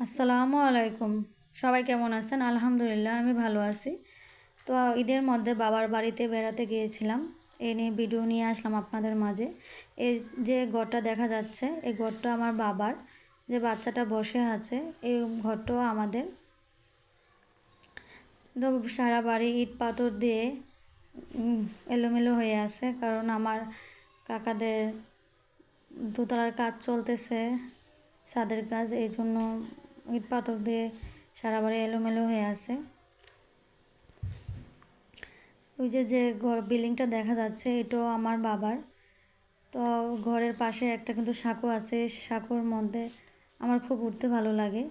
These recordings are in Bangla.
আসসালামু আলাইকুম। সবাই কেমন আছেন? আলহামদুলিল্লাহ আমি ভালো আছি। তো ঈদের মধ্যে বাবার বাড়িতে বেড়াতে গিয়েছিলাম। এই নিয়ে ভিডিও নিয়ে আসলাম আপনাদের মাঝে। এই যে ঘরটা দেখা যাচ্ছে, এই ঘরটা আমার বাবার। যে বাচ্চাটা বসে আছে, এই ঘরটাও আমাদের। তো সারা বাড়ি ইট পাথর দিয়ে এলোমেলো হয়ে আছে, কারণ আমার কাকাদের দোতলার কাজ চলতেছে, ছাদের কাজ। এই জন্য ইট পাথর দিয়ে সারা বাড়ি এলোমেলো হয়ে আছে। ওই যে বিল্ডিংটা দেখা যাচ্ছে, এটাও আমার বাবার। তো ঘরের পাশে একটা কিন্তু সাঁকো আছে, সাঁকোর মধ্যে আমার খুব উঠতে ভালো লাগে।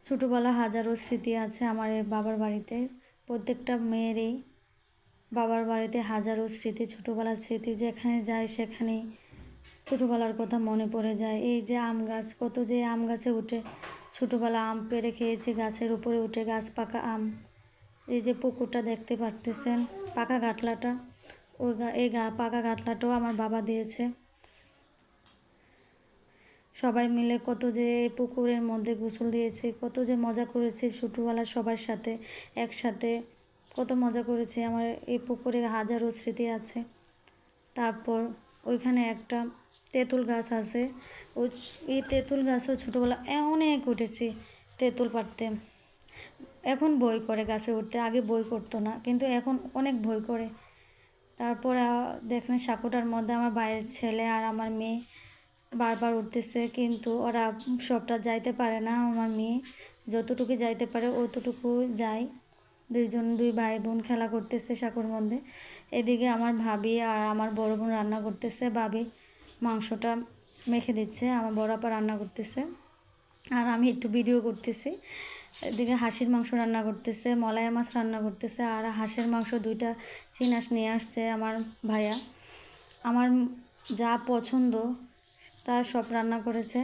ছোটোবেলা হাজারো স্মৃতি আছে আমার এই বাবার বাড়িতে। প্রত্যেকটা মেয়েরই বাবার বাড়িতে হাজারো স্মৃতি, ছোটোবেলার স্মৃতি। যেখানে যায় সেখানেই ছোটোবেলার কথা মনে পড়ে যায়। এই যে আম গাছ, কত যে আম গাছে উঠে ছোটোবেলা আম পেড়ে খেয়েছি, গাছের উপরে উঠে, গাছ পাকা আম। এই যে পুকুরটা দেখতে পারতেছেন, পাকা গাটলাটা, এই পাকা গাটলাটাও আমার বাবা দিয়েছে। সবাই মিলে কত যে পুকুরের মধ্যে গোসল দিয়েছে, কত যে মজা করেছে ছোটোবেলা সবার সাথে একসাথে, কত মজা করেছে। আমার এই পুকুরে হাজারো স্মৃতি আছে। তারপর ওইখানে একটা তেঁতুল গাছ আছে, ওই এই তেঁতুল গাছও ছোটোবেলা অনেক উঠেছি তেঁতুল পাড়তে। এখন ভয় করে গাছে উঠতে, আগে ভয় করতো না, কিন্তু এখন অনেক ভয় করে। তারপর দেখেন সাঁকোটার মধ্যে আমার ভাইয়ের ছেলে আর আমার মেয়ে বারবার উঠতেছে, কিন্তু ওরা সবটা যাইতে পারে না। আমার মেয়ে যতটুকু যাইতে পারে অতটুকু যায়। দুই ভাই বোন খেলা করতেছে সাঁকোর মধ্যে। এদিকে আমার ভাবি আর আমার বড় বোন রান্না করতেছে। ভাবি মাংসটা মেখে দিচ্ছে, আমার বড় আপা রান্না করতেছে, আর আমি একটু ভিডিও করতেছি। এদিকে হাঁসের মাংস রান্না করতেছে, মলায়া মাছ রান্না করতেছে, আর হাঁসের মাংস 2টা চিনাস নিয়ে আসছে আমার ভাইয়া। আমার যা পছন্দ তার সব রান্না করেছে।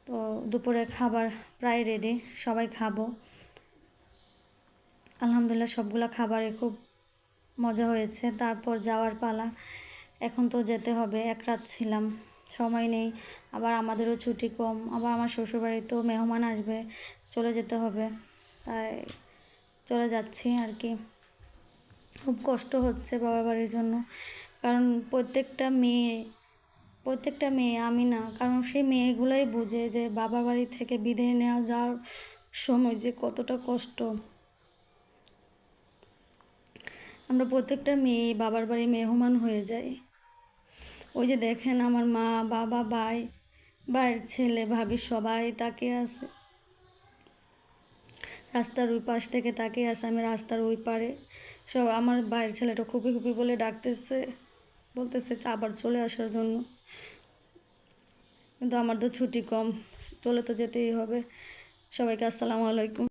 তো দুপুরের খাবার প্রায় রেডি, সবাই খাবো। আলহামদুলিল্লাহ সবগুলো খাবারে খুব মজা হয়েছে। তারপর যাওয়ার পালা, এখন তো যেতে হবে। এক রাত ছিলাম, সময় নেই, আবার আমাদেরও ছুটি কম, আবার আমার শ্বশুরবাড়িতেও মেহমান আসবে, চলে যেতে হবে, তাই চলে যাচ্ছি আর কি। খুব কষ্ট হচ্ছে বাবার বাড়ির জন্য, কারণ প্রত্যেকটা মেয়ে, আমি না, কারণ সেই মেয়েগুলোই বুঝে যে বাবার বাড়ি থেকে বিদায় নেওয়া যাওয়ার সময় যে কতটা কষ্ট। আমরা প্রত্যেকটা মেয়ে বাবার বাড়ি মেহমান হয়ে যাই। ওই যে দেখেন আমার মা, বাবা, ভাইয়ের ছেলে, ভাবি সবাই তাকিয়ে আছে, রাস্তার ওই পাশ থেকে তাকিয়ে আছে। আমি রাস্তার ওই পারে, সব আমার ভাইয়ের ছেলেটা খুবই খুবই বলে ডাকতেছে, বলতেছে আবার চলে আসার জন্য, কিন্তু আমার তো ছুটি কম, চলে তো যেতেই হবে। সবাইকে আসসালামু আলাইকুম।